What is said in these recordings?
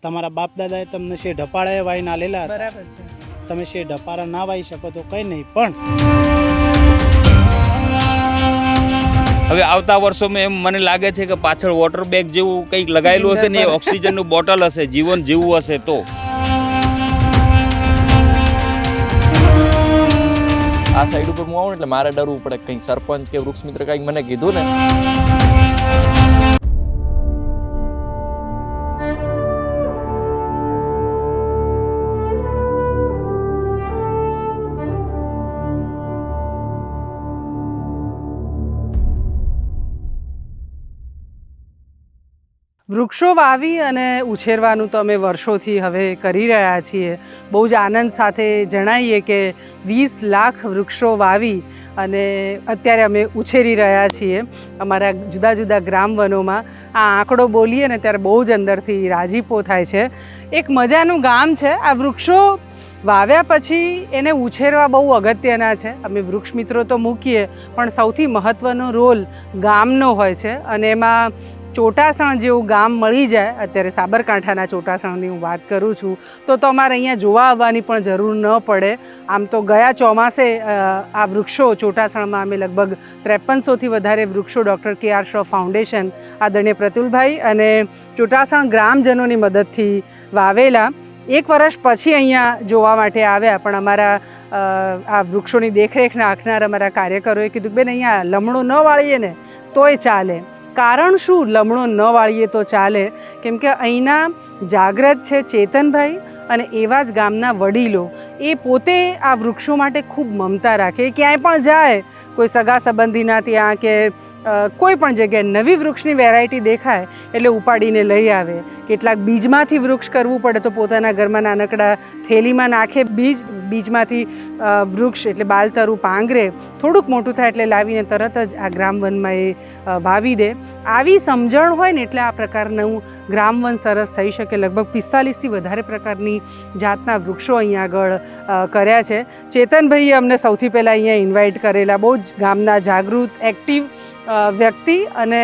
તમારા બાપ દાદાએ તમને શેર ઢપાળાએ વાઈને આલેલા હતા. બરાબર છે. તમે શેર ઢપાળા ના વાઈ શકો તો કંઈ નહીં, પણ હવે આવતા વર્ષોમાં એમ મને લાગે છે કે પાછળ વોટર બેગ જેવું કંઈક લગાવેલું હશે ને એ ઓક્સિજનનું બોટલ હશે, જીવન જીવવું હશે તો. આ સાઈડ ઉપર હું આવું એટલે મારે ડરવું પડે કંઈ સરપંચ કે વૃક્ષ મિત્ર કંઈક મને કીધું ને. વૃક્ષો વાવી અને ઉછેરવાનું તો અમે વર્ષોથી હવે કરી રહ્યા છીએ. બહુ જ આનંદ સાથે જણાવીએ કે 20 લાખ વૃક્ષો વાવી અને અત્યારે અમે ઉછેરી રહ્યા છીએ અમારા જુદા જુદા ગ્રામ વનોમાં. આ આંકડો બોલીએ ને ત્યારે બહુ જ અંદરથી રાજીપો થાય છે. એક મજાનું ગામ છે. આ વૃક્ષો વાવ્યા પછી એને ઉછેરવા બહુ અગત્યના છે. અમે વૃક્ષ મિત્રો તો મૂકીએ, પણ સૌથી મહત્ત્વનો રોલ ગામનો હોય છે. અને એમાં ચોટાસણ જેવું ગામ મળી જાય, અત્યારે સાબરકાંઠાના ચોટાસણની હું વાત કરું છું, તો તમારે અહીંયા જોવા આવવાની પણ જરૂર ન પડે. આમ તો ગયા ચોમાસે આ વૃક્ષો ચોટાસણમાં અમે લગભગ 5300થી વધારે વૃક્ષો ડૉક્ટર કે.આર. શ્રોફ ફાઉન્ડેશન આદરણીય પ્રતુલભાઈ અને ચોટાસણ ગ્રામજનોની મદદથી વાવેલા. 1 વર્ષ પછી અહીંયા જોવા માટે આવ્યા, પણ અમારા આ વૃક્ષોની દેખરેખ રાખનાર અમારા કાર્યકરોએ કીધું કે બેન અહીંયા લમણો ન વાળીએ ને તોય ચાલે. કારણ શું લમણો ન વાળીએ તો ચાલે? કેમ કે અહીંના જાગ્રત છે ચેતનભાઈ અને એવા જ ગામના વડીલો, એ પોતે આ વૃક્ષો માટે ખૂબ મમતા રાખે. ક્યાંય પણ જાય, કોઈ સગા સંબંધીના ત્યાં કે કોઈ પણ જગ્યાએ નવી વૃક્ષની વેરાયટી દેખાય એટલે ઉપાડીને લઈ આવે. કેટલાક બીજમાંથી વૃક્ષ કરવું પડે તો પોતાના ઘરમાં નાનકડા થેલીમાં નાખે બીજમાંથી વૃક્ષ, એટલે બાલતરું પાંગરે. થોડુંક મોટું થાય એટલે લાવીને તરત જ આ ગ્રામવનમાં એ વાવી દે. આવી સમજણ હોય ને એટલે આ પ્રકારનું ગ્રામવન સરસ થઈ શકે. લગભગ 45થી વધારે પ્રકારની જાતના વૃક્ષો અહીંયા આગળ કર્યા છે. ચેતનભાઈએ અમને સૌથી પહેલાં અહીંયા ઇન્વાઇટ કરેલા, બહુ જ ગામના જાગૃત એક્ટિવ વ્યક્તિ. અને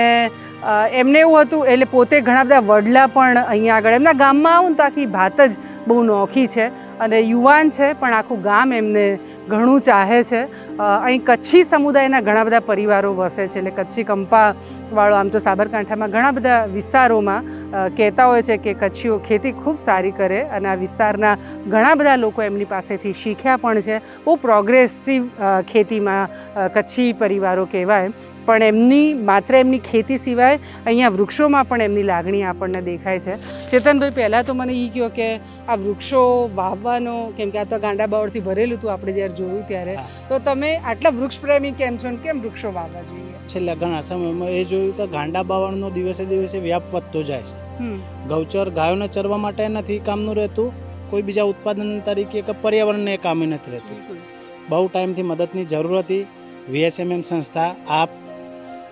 એમને એવું હતું, એટલે પોતે ઘણા બધા વડલા પણ અહીંયા આગળ એમના ગામમાં આવું ને તો આખી ભાત જ બહુ નોખી છે. અને યુવાન છે પણ આખું ગામ એમને ઘણું ચાહે છે. અહીં કચ્છી સમુદાયના ઘણા બધા પરિવારો વસે છે. એટલે કચ્છી કંપાવાળો, આમ તો સાબરકાંઠામાં ઘણા બધા વિસ્તારોમાં કહેતા હોય છે કે કચ્છીઓ ખેતી ખૂબ સારી કરે, અને આ વિસ્તારના ઘણા બધા લોકો એમની પાસેથી શીખ્યા પણ છે. બહુ પ્રોગ્રેસિવ ખેતીમાં કચ્છી પરિવારો કહેવાય. પણ માત્ર એમની ખેતી સિવાય અહીંયા વૃક્ષોમાં પણ એમની લાગણી આપણને દેખાય છે. ચેતનભાઈ, પહેલાં તો મને એ કહો કે આ વૃક્ષો વાવવાનો, કેમ કે આ તો ગાંડા બાવળથી ભરેલું હતું આપણે જ્યારે જોયું ત્યારે, તો તમે આટલા વૃક્ષ પ્રેમી કેમ છો ને કેમ વૃક્ષો વાવવા જોઈએ? છેલ્લા ઘણા સમયમાં એ જોયું કે ગાંડા બાવળનો દિવસે દિવસે વ્યાપ વધતો જાય છે. ગૌચર ગાયોને ચરવા માટે નથી કામનું રહેતું, કોઈ બીજા ઉત્પાદન તરીકે કે પર્યાવરણને કામે નથી રહેતું. બહુ ટાઈમથી મદદની જરૂર હતી. VSMM સંસ્થા, આપ,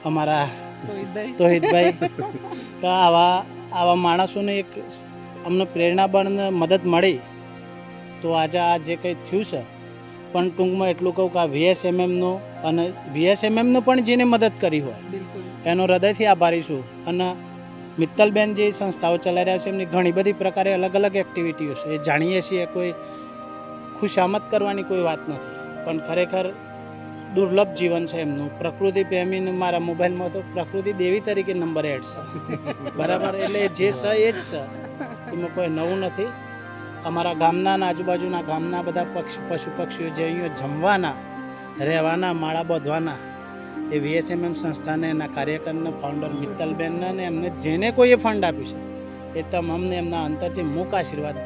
અમારા તોહિતભાઈ, આવા માણસોને એક અમને પ્રેરણાબળ મદદ મળી તો આજે આ જે કંઈ થયું છે. પણ ટૂંકમાં એટલું કહું કે આ VSMMનો અને VSMMનો પણ જેને મદદ કરી હોય એનો હૃદયથી આભારી છું. અને મિત્તલબેન જે સંસ્થાઓ ચલાવી રહ્યા છે એમની ઘણી બધી પ્રકારે અલગ અલગ એક્ટિવિટીઓ છે, એ જાણીએ છીએ. કોઈ ખુશામત કરવાની કોઈ વાત નથી, પણ ખરેખર દુર્લભ જીવન છે એમનું. પ્રકૃતિ પ્રેમીને મારા મોબાઈલમાં તો પ્રકૃતિ દેવી તરીકે નંબર એડ છે, બરાબર. એટલે જે છે એ જ છે, એમાં કોઈ નવું નથી. અમારા ગામના અને આજુબાજુના ગામના બધા પશુ પક્ષીઓ જે અહીંયા જમવાના, રહેવાના, માળા બાંધવાના, એ VSMM સંસ્થાને એના કાર્યકરના ફાઉન્ડર મિત્તલબેનને અને એમને જેને કોઈએ ફંડ આપ્યું છે એ તમામને એમના અંતરથી મુખ આશીર્વાદ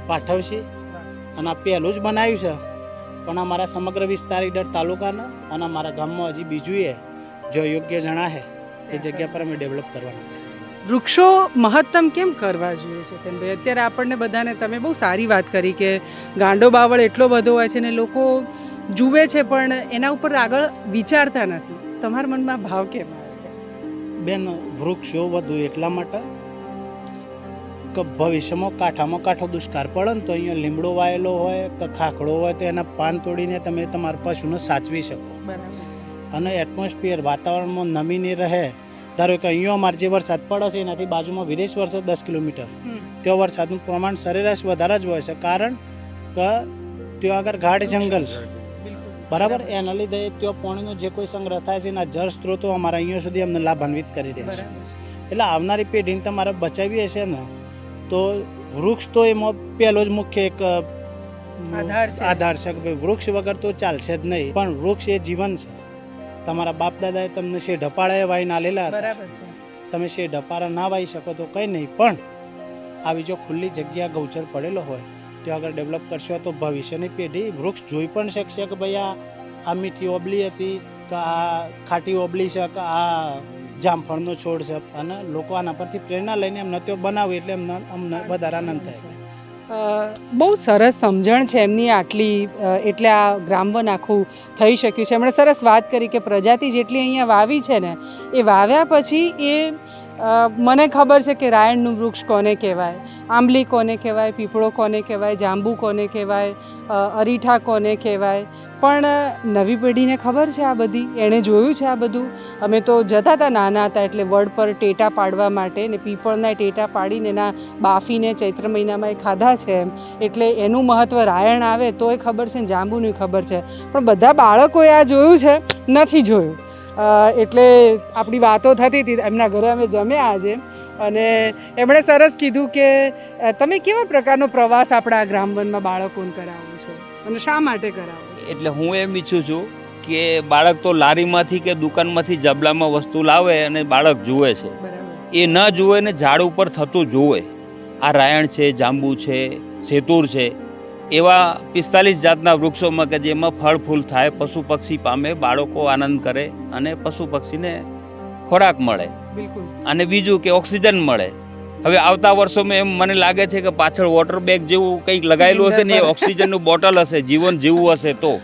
પાઠવશે. અને આ પહેલું જ બનાવ્યું છે, પણ અમારા સમગ્ર વિસ્તાર ઈડર તાલુકાના અને અમારા ગામમાં હજી બીજું જો યોગ્ય જણાશે એ જગ્યા પર અમે ડેવલપ કરવાના. વૃક્ષો મહત્તમ કેમ કરવા જોઈએ છે ચેતનભાઈ? અત્યારે આપણને બધાને, તમે બહુ સારી વાત કરી કે ગાંડો બાવળ એટલો બધો હોય છે ને લોકો જુએ છે પણ એના ઉપર આગળ વિચારતા નથી. તમારા મનમાં ભાવ કેમ આવે? બેન, વૃક્ષો વધુ એટલા માટે કે ભવિષ્યમાં કાંઠો દુષ્કાળ પડે ને તો અહીંયા લીમડો વાયેલો હોય કે ખાખડો હોય તો એના પાન તોડીને તમે તમારા પશુને સાચવી શકો. બરાબર. અને એટમોસ્ફિયર, વાતાવરણમાં નમીને રહે ધારો કે અહીંયા અમારે જે વરસાદ પડે છે એનાથી બાજુમાં વિરેશ્વર છે 10 કિલોમીટર, ત્યાં વરસાદનું પ્રમાણ સરેરાશ વધારે જ હોય છે, કારણ કે ત્યાં આગળ ગાઢ જંગલ છે, બરાબર. એના લીધે ત્યાં પાણીનો જે કોઈ સંગ્રહ થાય છે એના જળ સ્ત્રોતો અમારા અહીંયા સુધી અમને લાભાન્વિત કરી રહ્યા છે. એટલે આવનારી પેઢીને તમારે બચાવી હશે ને તો વૃક્ષ તો એમાં પહેલો જ મુખ્ય એક આધાર છે કે ભાઈ વૃક્ષ વગર તો ચાલશે જ નહીં. પણ વૃક્ષ એ જીવન છે. તમારા બાપ દાદાએ તમને શેઢ અપાળાએ વાઈને આલેલા હતા, તમે શેઢ અપાળા ના વાઈ શકો તો કંઈ નહીં, પણ આવી જો ખુલ્લી જગ્યા ગૌચર પડેલો હોય તો આગળ ડેવલપ કરશો તો ભવિષ્યની પેઢી વૃક્ષ જોઈ પણ શકશે કે ભાઈ આ મીઠી ઓબલી હતી કે આ ખાટી ઓબલી છે કે આ જામફળનો છોડ છે, અને લોકો આના પરથી પ્રેરણા લઈને એમને તો બનાવે એટલે અમને વધારે આનંદ થાય. બહુ સરસ સમજણ છે એમની આટલી, એટલે આ ગ્રામવન આખું થઈ શક્યું છે. એમણે સરસ વાત કરી કે પ્રજાતિ જેટલી અહીંયા વાવી છે ને એ વાવ્યા પછી એ મને ખબર છે કે રાયણનું વૃક્ષ કોને કહેવાય, આંબલી કોને કહેવાય, પીપળો કોને કહેવાય, જાંબુ કોને કહેવાય, અરીઠા કોને કહેવાય, પણ નવી પેઢીને ખબર છે આ બધી, એણે જોયું છે આ બધું. અમે તો જતા હતા નાના હતા એટલે વડ પર ટેટા પાડવા માટે, ને પીપળના ટેટા પાડીને એના બાફીને ચૈત્ર મહિનામાં એ ખાધા છે એમ, એટલે એનું મહત્ત્વ રાયણ આવે તો એ ખબર છે ને જાંબુની ખબર છે, પણ બધા બાળકોએ આ જોયું છે નથી જોયું. એટલે આપણી વાતો થતી હતી, એમના ઘરે અમે જમ્યા આજે, અને એમણે સરસ કીધું કે તમે કેવા પ્રકારનો પ્રવાસ આપણા ગ્રામવનમાં બાળકોને કરાવો છો અને શા માટે કરાવો છો? એટલે હું એમ ઈચ્છું છું કે બાળક તો લારીમાંથી કે દુકાનમાંથી જબલામાં વસ્તુ લાવે અને બાળક જુએ છે, એ ન જુએ ને ઝાડ ઉપર થતું જુએ. આ રાયણ છે, જાંબુ છે, સેતુર છે, એવા 45 જાતના વૃક્ષોમાં કે જેમાં ફળ ફૂલ થાય, પશુ પક્ષી પામે, બાળકો આનંદ કરે અને પશુ પક્ષીને ખોરાક મળે, અને બીજું કે ઓક્સિજન મળે. હવે આવતા વર્ષોમાં એમ મને લાગે છે કે પાછળ વોટર બેગ જેવું કંઈક લગાવેલું હશે ને એ ઓક્સિજનનું બોટલ હશે, જીવન જીવવું હશે તો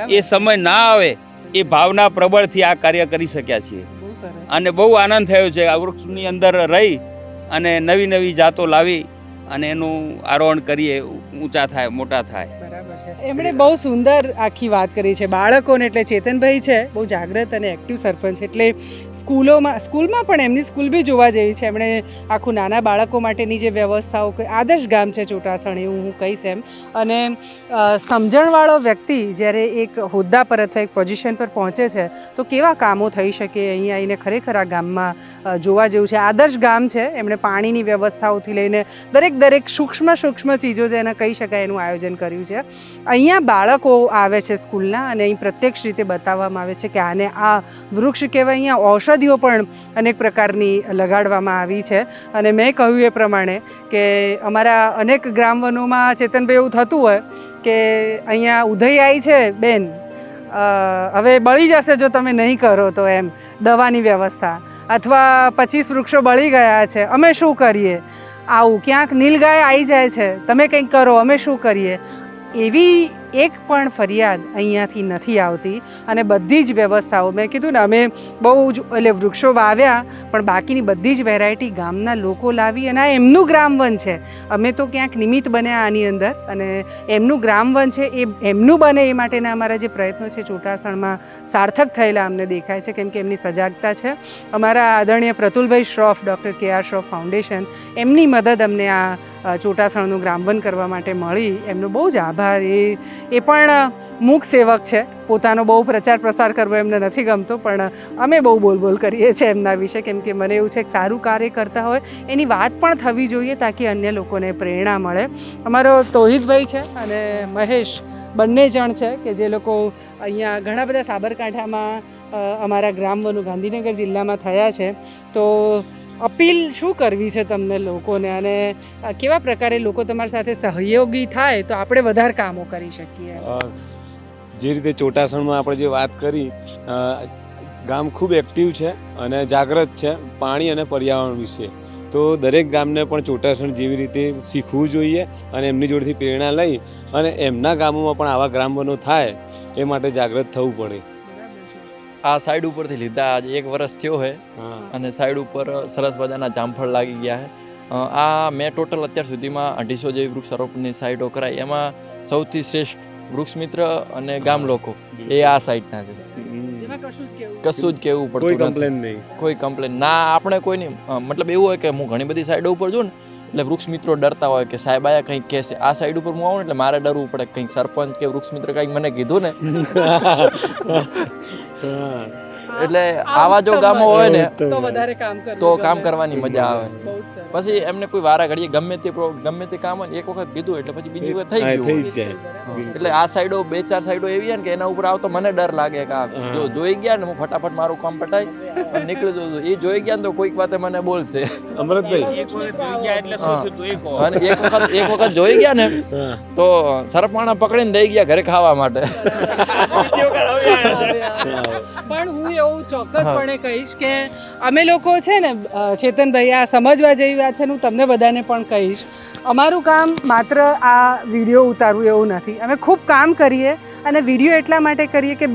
એ સમય ના આવે એ ભાવના પ્રબળથી આ કાર્ય કરી શક્યા છીએ, અને બહુ આનંદ થયો છે આ વૃક્ષની અંદર રહી અને નવી નવી જાતો લાવી અને એનું આરોહણ કરીએ, ઊંચા થાય, મોટા થાય. બરાબર છે. એમણે બહુ સુંદર આખી વાત કરી છે બાળકોને. એટલે ચેતનભાઈ છે બહુ જાગૃત અને એક્ટિવ સરપંચ, એટલે સ્કૂલમાં પણ એમની સ્કૂલ બી જોવા જેવી છે. એમણે આખું નાના બાળકો માટેની જે વ્યવસ્થાઓ, આદર્શ ગામ છે ચોટાસણ એવું હું કહીશ એમ. અને સમજણવાળો વ્યક્તિ જ્યારે એક હોદ્દા પર અથવા એક પોઝિશન પર પહોંચે છે તો કેવા કામો થઈ શકે, અહીંયા આવીને ખરેખર આ ગામમાં જોવા જેવું છે. આદર્શ ગામ છે. એમણે પાણીની વ્યવસ્થાઓથી લઈને દરેક સૂક્ષ્મ ચીજો છે એને કહી શકાય એનું આયોજન કર્યું છે. અહીંયા બાળકો આવે છે સ્કૂલના, અને અહીં પ્રત્યક્ષ રીતે બતાવવામાં આવે છે કે આને આ વૃક્ષ કહેવાય. અહીંયા ઔષધિઓ પણ અનેક પ્રકારની લગાડવામાં આવી છે, અને મેં કહ્યું એ પ્રમાણે કે અમારા અનેક ગ્રામવનોમાં ચેતનભાઈ એવું થતું હોય કે અહીંયા ઉધઈ આવી છે બેન, હવે બળી જશે જો તમે નહીં કરો તો, એમ દવાની વ્યવસ્થા, અથવા 25 વૃક્ષો બળી ગયા છે, અમે શું કરીએ, આવું ક્યાંક નીલગાય આવી જાય છે, તમે કંઈક કરો, અમે શું કરીએ. એવી એક પણ ફરિયાદ અહીંયાથી નથી આવતી, અને બધી જ વ્યવસ્થાઓ મેં કીધું ને અમે બહુ જ એટલે વૃક્ષો વાવ્યા, પણ બાકીની બધી જ વેરાયટી ગામના લોકો લાવી, અને આ એમનું ગ્રામવન છે. અમે તો ક્યાંક નિમિત્ત બન્યા આની અંદર, અને એમનું ગ્રામવન છે એ એમનું બને એ માટેના અમારા જે પ્રયત્નો છે ચોટાસણમાં સાર્થક થયેલા અમને દેખાય છે, કેમ કે એમની સજાગતા છે. અમારા આદરણીય પ્રતુલભાઈ Shroff, doctor KR Shroff foundation, એમની મદદ અમને આ ચોટાસણનું ગ્રામવન કરવા માટે મળી. એમનો બહુ જ આભાર. એ પણ મૂક સેવક છે, પોતાનો બહુ પ્રચાર પ્રસાર કરવો એમને નથી ગમતો, પણ અમે બહુ બોલ કરીએ છીએ એમના વિશે, કેમ કે મને એવું છે કે સારું કાર્ય કરતા હોય એની વાત પણ થવી જોઈએ તાકી અન્ય લોકોને પ્રેરણા મળે. અમારો તોહિદભાઈ છે અને મહેશ, બંને જણ છે કે જે લોકો અહીંયા ઘણા બધા સાબરકાંઠામાં અમારા ગ્રામવનો ગાંધીનગર જિલ્લામાં થયા છે. તો અપીલ શું કરવી છે તમને લોકોને, અને કેવા પ્રકારે લોકો તમારી સાથે સહયોગી થાય તો આપણે વધારે કામો કરી શકીએ? જે રીતે ચોટાસણમાં આપણે જે વાત કરી, ગામ ખૂબ એક્ટિવ છે અને જાગૃત છે પાણી અને પર્યાવરણ વિશે, તો દરેક ગામને પણ ચોટાસણ જેવી રીતે શીખવું જોઈએ અને એમની જોડેથી પ્રેરણા લઈ અને એમના ગામોમાં પણ આવા ગ્રામવનો થાય એ માટે જાગૃત થવું પડે. આ સાઈડ ઉપરથી લીધા આજે 1 વર્ષ થયો છે, અને સાઈડ ઉપર સરસ મજાના જામફળ લાગી ગયા છે. આ મેં ટોટલ અત્યાર સુધીમાં 250 જેવી વૃક્ષારોપણની સાઈડો કરાઈ, એમાં સૌથી શ્રેષ્ઠ વૃક્ષ મિત્ર અને ગામ લોકો એ આ સાઈડના છે. તમે કશું જ કેવું કશું જ કહેવું કોઈ પડતું નથી, કમ્પ્લેન નહીં. કોઈ કમ્પ્લેન ના. આપણે કોઈની મતલબ એવું હોય કે હું ઘણી બધી સાઈડો ઉપર જોઉં ને એટલે વૃક્ષ મિત્રો ડરતા હોય કે સાહેબ આયા કંઈક કહેશે. આ સાઈડ ઉપર હું આવું ને એટલે મારે ડરવું પડે કંઈક સરપંચ કે વૃક્ષ મિત્ર કંઈક મને કીધું ને એટલે આવા જો ગામો હોય ને તો વધારે કામ કરવું તો ગમે. કામ કરવાની મજા આવે. બહુ જ સરસ. પછી એમને કોઈ વારા ઘડીએ ગમે તે કામ હોય ને એક વખત કીધું એટલે પછી બીજી વખત થઈ હા, ગયું. થઈ જ જાય. બરાબર. એટલે આ સાઈડો 2-4 સાઈડો એવી છે ને કે એના ઉપર આવતો મને ડર લાગે કે આ હા. જો જોઈ ગયા ને હું ફટાફટ મારું કામ પટાઈ અને નીકળી જઉં છું. એ જોઈ ગયા ને તો કોઈક વાતે મને બોલશે. અમૃતભાઈ, એક વખત જોઈ ગયા એટલે હા. શું થયું એ કહો. અને એક વખત જોઈ ગયા ને હા, તો સરપાણા પકડીને દઈ ગયા ઘરે ખાવા માટે. પણ હું એવું ચોક્કસપણે કહીશ કે અમે લોકો છે ને ચેતનભાઈ આ સમજવા જેવી વાત છે ને હું તમને બધાને પણ કહીશ. અમારું કામ માત્ર આ વિડીયો ઉતારવું એવું નથી. અમે ખૂબ કામ કરીએ અને વિડીયો એટલા માટે કરીએ કે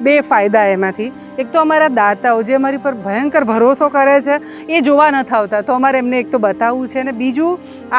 બે ફાયદા એમાંથી. એક તો અમારા દાતાઓ જે અમારી પર ભયંકર ભરોસો કરે છે એ જોવા નથી આવતા, તો અમારે એમને એક તો બતાવવું છે. અને બીજું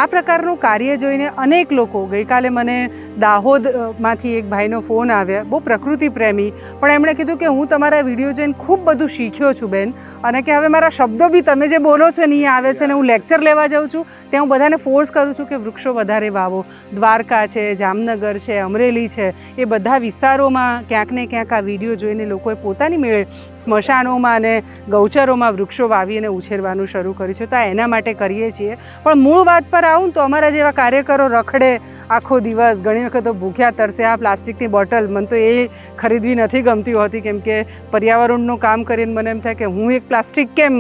આ પ્રકારનું કાર્ય જોઈને અનેક લોકો, ગઈકાલે મને દાહોદમાંથી એક ભાઈનો ફોન આવ્યા, બહુ પ્રકૃતિ પ્રેમી, પણ એમણે કીધું કે હું તમારા વિડીયો જોઈને ખૂબ બધું શીખ્યો છું બેન, અને કે હવે મારા શબ્દો બી તમે જે બોલો છો ને એ આવે છે, ને હું લેક્ચર લેવા જાઉં છું ત્યાં હું બધાને ફોર્સ કરું છું કે વૃક્ષો વધારે વાવો. દ્વારકા છે, જામનગર છે, અમરેલી છે, એ બધા વિસ્તારોમાં ક્યાંક ને ક્યાંક આ વિડીયો જોઈને લોકોએ પોતાની મેળે સ્મશાનોમાં અને ગૌચરોમાં વૃક્ષો વાવી અને ઉછેરવાનું શરૂ કર્યું છે. તો આ એના માટે કરીએ છીએ. પણ મૂળ વાત પર આવું તો અમારા જેવા કાર્યકરો રખડે આખો દિવસ, ઘણી વખત તો ભૂખ્યા તરસે. આ પ્લાસ્ટિકની બોટલ મને તો એ ખરીદવી નથી ગમતી હોતી, કેમ કે પર્યાવરણનું કામ કરીને મને એમ થાય કે હું એક પ્લાસ્ટિક કેમ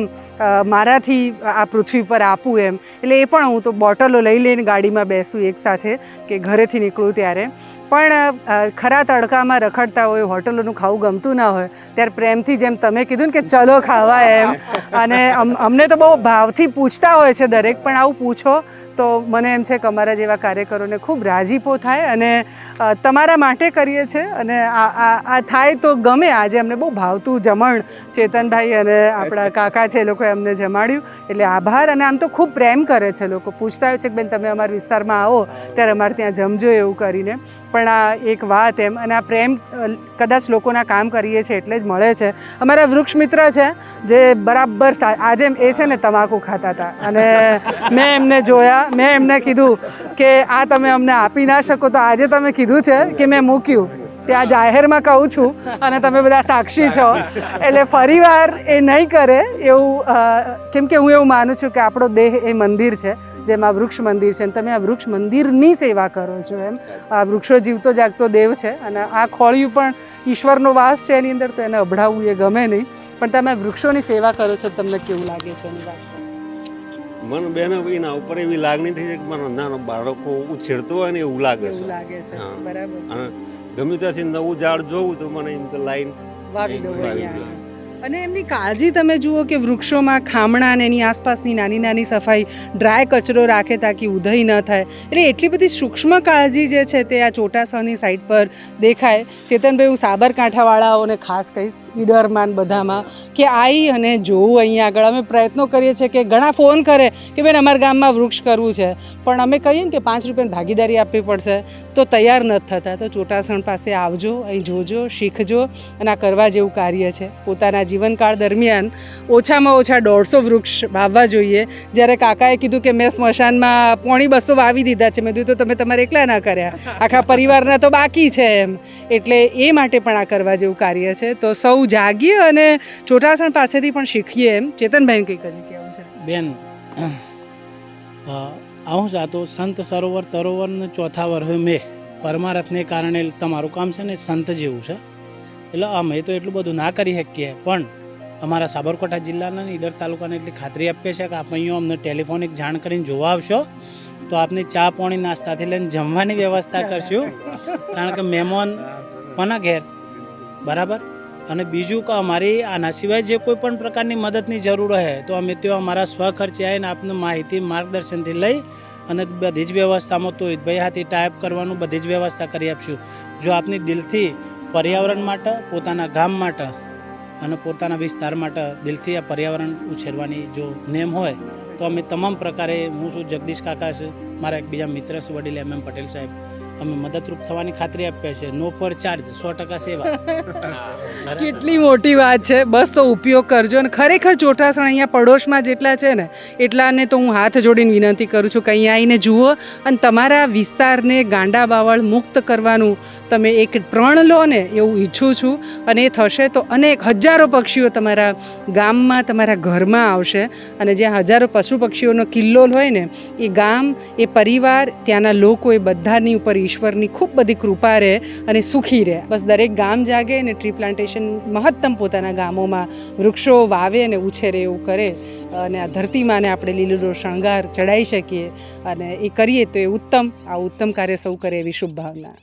મારાથી આ પૃથ્વી પર આપું એમ. એટલે એ પણ હું તો બોટલો લઈ લઈને ગાડીમાં બેસું એક સાથે કે ઘરેથી નીકળું ત્યારે. પણ ખરા તડકામાં રખડતા હોય, હોટલોનું ખાવું ગમતું ના હોય, ત્યારે પ્રેમથી જેમ તમે કીધું ને કે ચલો ખાવા એમ, અને અમને તો બહુ ભાવથી પૂછતા હોય છે દરેક, પણ આવું પૂછો તો મને એમ છે કે અમારા જેવા કાર્યકરોને ખૂબ રાજીપો થાય. અને તમારા માટે કરીએ છીએ અને આ થાય તો ગમે. આજે અમને બહુ ભાવતું જમણ ચેતનભાઈ અને આપણા કાકા છે એ લોકોએ અમને જમાડ્યું, એટલે આભાર. અને આમ તો ખૂબ પ્રેમ કરે છે લોકો, પૂછતા હોય છે કે બેન તમે અમારા વિસ્તારમાં આવો ત્યારે અમારે ત્યાં જમજો એવું કરીને. પણ આ એક વાત એમ, અને આ પ્રેમ કદાચ લોકોના કામ કરીએ છીએ એટલે જ મળે છે. અમારા વૃક્ષ મિત્ર છે જે બરાબર આજે એ છે ને તમાકુ ખાતા હતા, અને મેં એમને જોયા, મેં એમને કીધું કે આ તમે અમને આપી ના શકો, તો આજે તમે કીધું છે કે મેં મૂક્યું, ત્યાં જાહેરમાં કહું છું અને તમે બધા સાક્ષી છો, એટલે ફરીવાર એ નહીં કરે એવું. કેમ કે હું એવું માનું છું કે આપણો દેહ એ મંદિર છે, જેમાં વૃક્ષ મંદિર છે, અને તમે આ વૃક્ષ મંદિરની સેવા કરો છો એમ. આ વૃક્ષો જીવતો જાગતો દેવ છે, અને આ ખોળિયું પણ ઈશ્વરનો વાસ છે એની અંદર, તો એને અભડાવવું એ ગમે નહીં. પણ તમે વૃક્ષોની સેવા કરો છો, તમને કેવું લાગે છે એની વાત? મને બેન એના ઉપર એવી લાગણી થઈ છે કે મને નાના બાળકો ઉછેરતો હોય ને એવું લાગે એવું છે. લાગે છે, હા. બરાબર છે. અને ગમે ત્યાંથી નવું ઝાડ જોવું તો મને એમ કે લાઈન વાવી દો વાવી અહીંયા. અને એમની કાળજી તમે જુઓ કે વૃક્ષોમાં ખામણા અને એની આસપાસની નાની નાની સફાઈ, ડ્રાય કચરો રાખે તાકી ઉધઈ ન થાય. એટલે એટલી બધી સૂક્ષ્મ કાળજી જે છે તે આ ચોટાસણની સાઈડ પર દેખાય. ચેતનભાઈ, હું સાબરકાંઠાવાળાઓને ખાસ કહીશ, ઈડરમાન બધામાં, કે આવી અને જોવું અહીંયા આગળ. અમે પ્રયત્નો કરીએ છીએ કે ઘણા ફોન કરે કે બેન અમારા ગામમાં વૃક્ષ કરવું છે, પણ અમે કહીએ ને કે 5 રૂપિયાની ભાગીદારી આપવી પડશે તો તૈયાર નથી થતા. તો ચોટાસણ પાસે આવજો, અહીં જોજો, શીખજો, અને આ કરવા જેવું કાર્ય છે. પોતાના જીવનકાળ દરમિયાન ઓછામાં ઓછા 150 વૃક્ષ વાવવા જોઈએ. જ્યારે કાકાએ કીધું કે મેં સ્મશાનમાં 250 વાવી દીધા છે, મેં કીધું તો તમે તમારે એકલા ના કર્યા, આખા પરિવારના તો બાકી છે એમ. એટલે એ માટે પણ આ કરવા જેવું કાર્ય છે. તો સૌ જાગીએ અને ચોટાસણ પાસેથી પણ શીખીએ એમ. ચેતનભાઈ કંઈક હજી કહેવું છે? બેન, આવું જ આ તો સંત સરોવર તરોવરને ચોથા વર્ષે મેં પરમારથને કારણે તમારું કામ છે ને સંત જેવું છે. એટલે અમે તો એટલું બધું ના કરી શકીએ, પણ અમારા સાબરકાંઠા જિલ્લાના ઈડર તાલુકાને એટલી ખાતરી આપીએ છીએ કે આપણે અહીંયા અમને ટેલિફોનિક જાણ કરીને જોવા આવશો તો આપની ચા પાણી નાસ્તાથી લઈને જમવાની વ્યવસ્થા કરશું, કારણ કે મહેમાન કોના ઘેર, બરાબર. અને બીજું કે અમારી આના સિવાય જે કોઈ પણ પ્રકારની મદદની જરૂર હોય તો અમે ત્યાં અમારા સ્વખર્ચે આવીને આપને માહિતી માર્ગદર્શનથી લઈ અને બધી જ વ્યવસ્થામાં તો ભાઈ હાથી ટાઈપ કરવાનું બધી જ વ્યવસ્થા કરી આપશું. જો આપની દિલથી પર્યાવરણ માટે, પોતાના ગામ માટે અને પોતાના વિસ્તાર માટે દિલથી આ પર્યાવરણ ઉછેરવાની જો નેમ હોય તો અમે તમામ પ્રકારે, હું છું જગદીશ કાકા છે, મારા એક બીજા મિત્ર છે વડીલ MM પટેલ સાહેબ, અમે મદદરૂપ થવાની ખાતરી આપીએ છીએ. નો ફોર ચાર્જ, 100% સેવા. બરાબર. કેટલી મોટી વાત છે. બસ તો ઉપયોગ કરજો. અને ખરેખર ચોટાસણ અહીંયા પડોશમાં જેટલા છે ને એટલાને તો હું હાથ જોડીને વિનંતી કરું છું કે અહીંયા આવીને જુઓ અને તમારા વિસ્તારને ગાંડા બાવળ મુક્ત કરવાનું તમે એક પ્રણ લો ને એવું ઈચ્છું છું. અને એ થશે તો અનેક હજારો પક્ષીઓ તમારા ગામમાં તમારા ઘરમાં આવશે. અને જ્યાં હજારો પશુ પક્ષીઓનો કિલ્લોલ હોય ને એ ગામ, એ પરિવાર, ત્યાંના લોકો, એ બધાની ઉપર ઈશ્વરની ખૂબ બધી કૃપા રહે અને સુખી રહે. બસ દરેક ગામ જાગે અને ટ્રી પ્લાન્ટેશન મહત્તમ પોતાના ગામોમાં વૃક્ષો વાવે અને ઉછેરે એવું કરે અને આ ધરતીમાંને આપણે લીલો શણગાર ચડાવી શકીએ અને એ કરીએ તો એ ઉત્તમ. આ ઉત્તમ કાર્ય સૌ કરે એવી શુભ ભાવના.